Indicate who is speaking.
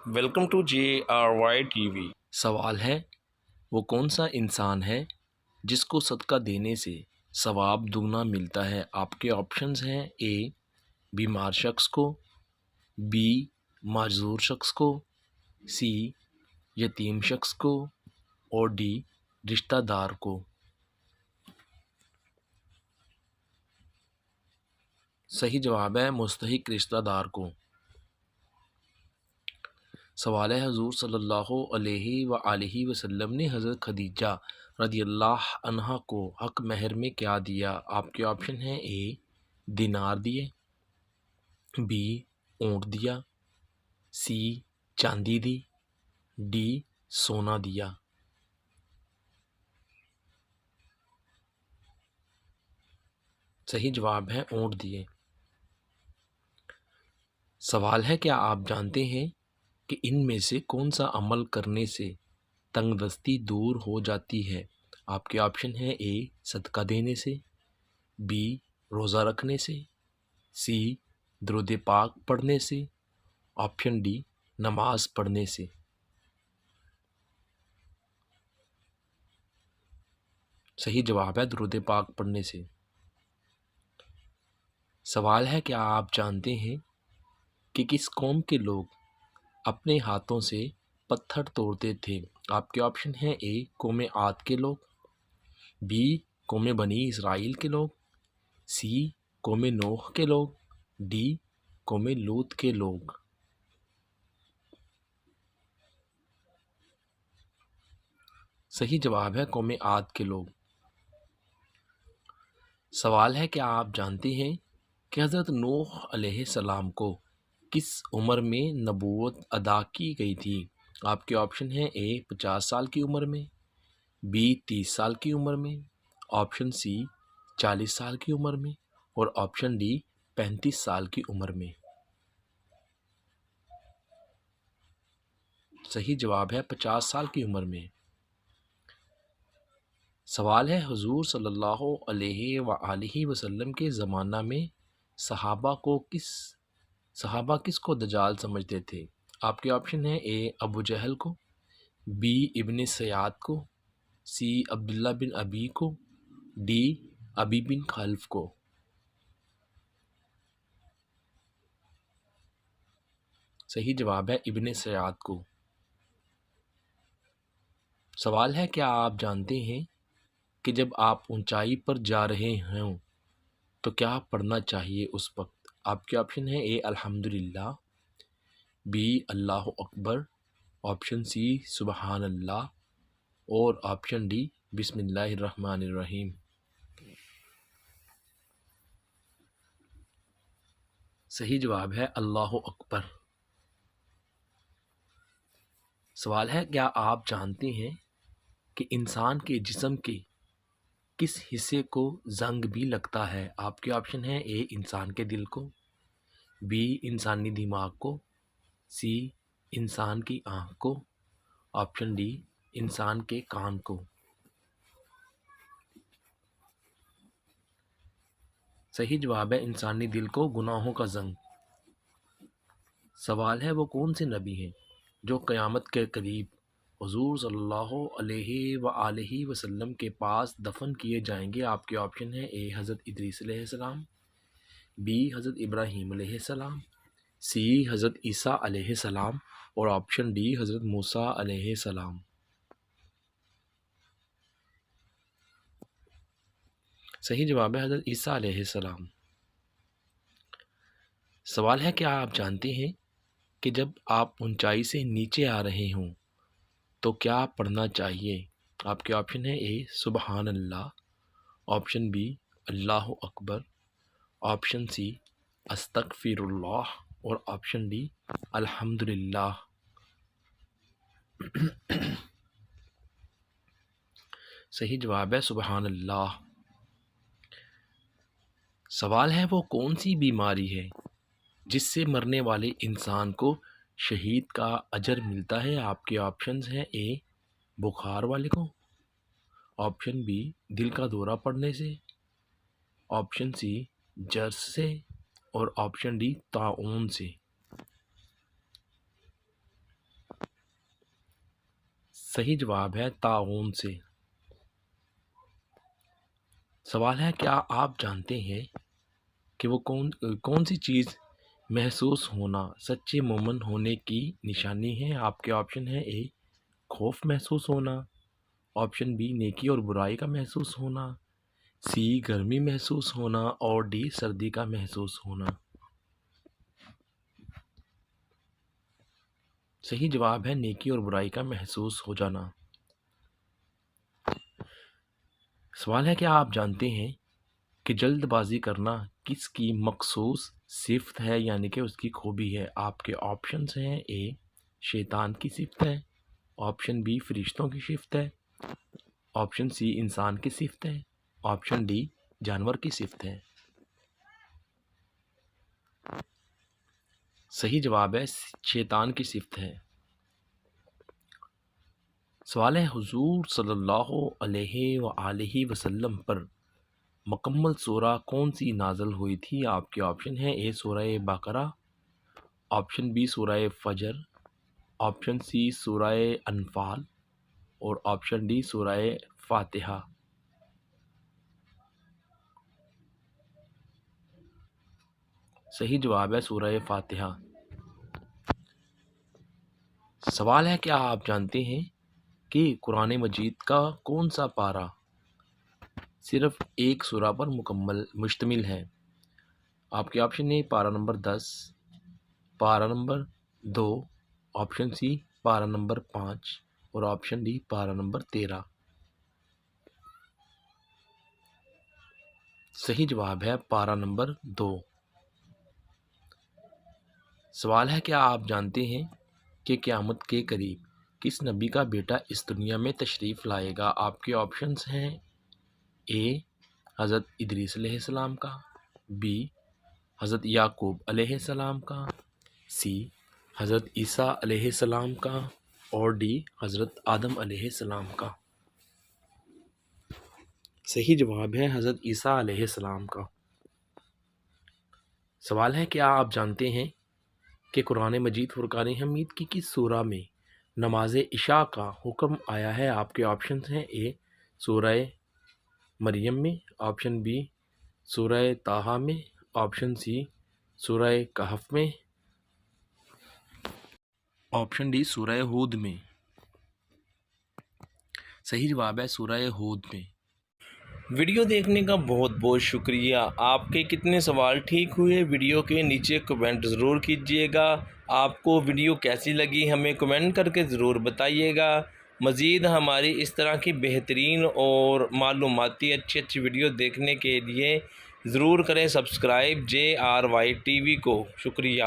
Speaker 1: Welcome to JRY TV۔
Speaker 2: سوال ہے وہ کون سا انسان ہے جس کو صدقہ دینے سے ثواب دگنا ملتا ہے؟ آپ کے آپشنز ہیں: اے بیمار شخص کو، بی معذور شخص کو، سی یتیم شخص کو، اور ڈی رشتہ دار کو۔ صحیح جواب ہے مستحق رشتہ دار کو۔ سوال ہے حضور صلی اللہ علیہ وآلہ وسلم نے حضرت خدیجہ رضی اللہ عنہا کو حق مہر میں کیا دیا؟ آپ کے آپشن ہیں: اے دینار دیے، بی اونٹ دیا، سی چاندی دی، ڈی سونا دیا۔ صحیح جواب ہے اونٹ دیے۔ سوال ہے کیا آپ جانتے ہیں کہ ان میں سے کون سا عمل کرنے سے تنگ دستی دور ہو جاتی ہے؟ آپ کے آپشن ہیں: اے صدقہ دینے سے، بی روزہ رکھنے سے، سی درود پاک پڑھنے سے، آپشن ڈی نماز پڑھنے سے۔ صحیح جواب ہے درود پاک پڑھنے سے۔ سوال ہے کیا آپ جانتے ہیں کہ کس قوم کے لوگ اپنے ہاتھوں سے پتھر توڑتے تھے؟ آپ کے آپشن ہیں: اے قوم عاد کے لوگ، بی قوم بنی اسرائیل کے لوگ، سی قوم نوح کے لوگ، ڈی قوم لوط کے لوگ۔ صحیح جواب ہے قوم عاد کے لوگ۔ سوال ہے کیا آپ جانتے ہیں کہ حضرت نوح علیہ السلام کو کس عمر میں نبوت عطا کی گئی تھی؟ آپ کے آپشن ہیں: اے 50 سال کی عمر میں، بی 30 سال کی عمر میں، آپشن سی 40 سال کی عمر میں، اور آپشن ڈی 35 سال کی عمر میں۔ صحیح جواب ہے 50 سال کی عمر میں۔ سوال ہے حضور صلی اللہ علیہ وآلہ وسلم کے زمانہ میں صحابہ کس کو دجال سمجھتے تھے؟ آپ کے آپشن ہیں: اے ابو جہل کو، بی ابن سیاد کو، سی عبداللہ بن ابی کو، ڈی ابی بن خلف کو۔ صحیح جواب ہے ابن سیاد کو۔ سوال ہے کیا آپ جانتے ہیں کہ جب آپ اونچائی پر جا رہے ہوں تو کیا پڑھنا چاہیے اس وقت؟ آپ کے آپشن ہیں: اے الحمدللہ، be Allah Akbar, option C سبحان اللہ، اور آپشن ڈی بسم اللہ الرحمن الرحیم۔ صحیح جواب ہے اللہ اکبر۔ سوال ہے کیا آپ جانتے ہیں کہ انسان کے جسم کے کس حصے کو زنگ بھی لگتا ہے؟ آپ کے آپشن ہیں: اے انسان کے دل کو، بی انسانی دماغ کو، سی انسان کی آنکھ کو، آپشن ڈی انسان کے کان کو۔ صحیح جواب ہے انسانی دل کو گناہوں کا زنگ۔ سوال ہے وہ کون سے نبی ہیں جو قیامت کے قریب حضور صلی اللہ علیہ وآلہ وسلم کے پاس دفن کیے جائیں گے؟ آپ کے آپشن ہیں: اے حضرت ادریس علیہ السلام، بی حضرت ابراہیم علیہ السلام، سی حضرت عیسیٰ علیہ السلام، اور آپشن ڈی حضرت موسیٰ علیہ السلام۔ صحیح جواب ہے حضرت عیسیٰ علیہ السلام۔ سوال ہے کیا آپ جانتے ہیں کہ جب آپ اونچائی سے نیچے آ رہے ہوں تو کیا پڑھنا چاہیے؟ آپ کے آپشن ہیں: اے سبحان اللہ، آپشن بی اللہ اکبر، آپشن سی استغفر اللہ، اور آپشن ڈی الحمدللہ۔ صحیح جواب ہے سبحان اللہ۔ سوال ہے وہ کون سی بیماری ہے جس سے مرنے والے انسان کو شہید کا اجر ملتا ہے؟ آپ کے آپشنز ہیں: اے بخار والے کو، آپشن بی دل کا دورہ پڑنے سے، آپشن سی جرث سے، اور آپشن ڈی طاعون سے۔ صحیح جواب ہے تعاون سے۔ سوال ہے کیا آپ جانتے ہیں کہ وہ کون سی چیز محسوس ہونا سچے مومن ہونے کی نشانی ہے؟ آپ کے آپشن ہیں اے خوف محسوس ہونا، آپشن بی نیکی اور برائی کا محسوس ہونا، سی گرمی محسوس ہونا اور ڈی سردی کا محسوس ہونا۔ صحیح جواب ہے نیکی اور برائی کا محسوس ہو جانا۔ سوال ہے کیا آپ جانتے ہیں کہ جلد بازی کرنا کس کی مخصوص صفت ہے یعنی کہ اس کی خوبی ہے؟ آپ کے آپشنز ہیں اے شیطان کی صفت ہے، آپشن بی فرشتوں کی صفت ہے، آپشن سی انسان کی صفت ہے، آپشن ڈی جانور کی صفت ہے۔ صحیح جواب ہے شیطان کی صفت ہے۔ سوال ہے حضور صلی اللہ علیہ وآلہ وسلم پر مکمل سورہ کون سی نازل ہوئی تھی؟ آپ کے آپشن ہیں اے سورہ بقرہ، آپشن بی سورہ فجر، آپشن سی سورہ انفال اور آپشن ڈی سورہ فاتحہ۔ صحیح جواب ہے سورہ فاتحہ۔ سوال ہے کیا آپ جانتے ہیں کہ قرآن مجید کا کون سا پارہ صرف ایک سورہ پر مشتمل ہے؟ آپ کے آپشن ہیں پارہ نمبر 10، پارہ نمبر 2، آپشن سی پارہ نمبر 5 اور آپشن ڈی پارہ نمبر 13۔ صحیح جواب ہے پارہ نمبر 2۔ سوال ہے کیا آپ جانتے ہیں کہ قیامت کے قریب کس نبی کا بیٹا اس دنیا میں تشریف لائے گا؟ آپ کے آپشنز ہیں اے حضرت ادریس علیہ السلام کا، بی حضرت یعقوب علیہ السلام کا، سی حضرت عیسیٰ علیہ السلام کا اور ڈی حضرت آدم علیہ السلام کا۔ صحیح جواب ہے حضرت عیسیٰ علیہ السلام کا۔ سوال ہے کیا آپ جانتے ہیں کہ قرآن مجید فرقان حمید کی کس سورہ میں نماز عشاء کا حکم آیا ہے؟ آپ کے آپشنز ہیں اے سورہ مریم میں، آپشن بی سورہ طٰہٰ میں، آپشن سی سورہ کہف میں، آپشن ڈی سورہ ہود میں۔ صحیح جواب ہے سورہ ہود میں۔ ویڈیو دیکھنے کا بہت بہت شکریہ۔ آپ کے کتنے سوال ٹھیک ہوئے ویڈیو کے نیچے کمنٹ ضرور کیجیے گا۔ آپ کو ویڈیو کیسی لگی ہمیں کمنٹ کر کے ضرور بتائیے گا۔ مزید ہماری اس طرح کی بہترین اور معلوماتی اچھی ویڈیو دیکھنے کے لیے ضرور کریں سبسکرائب JRY TV کو۔ شکریہ۔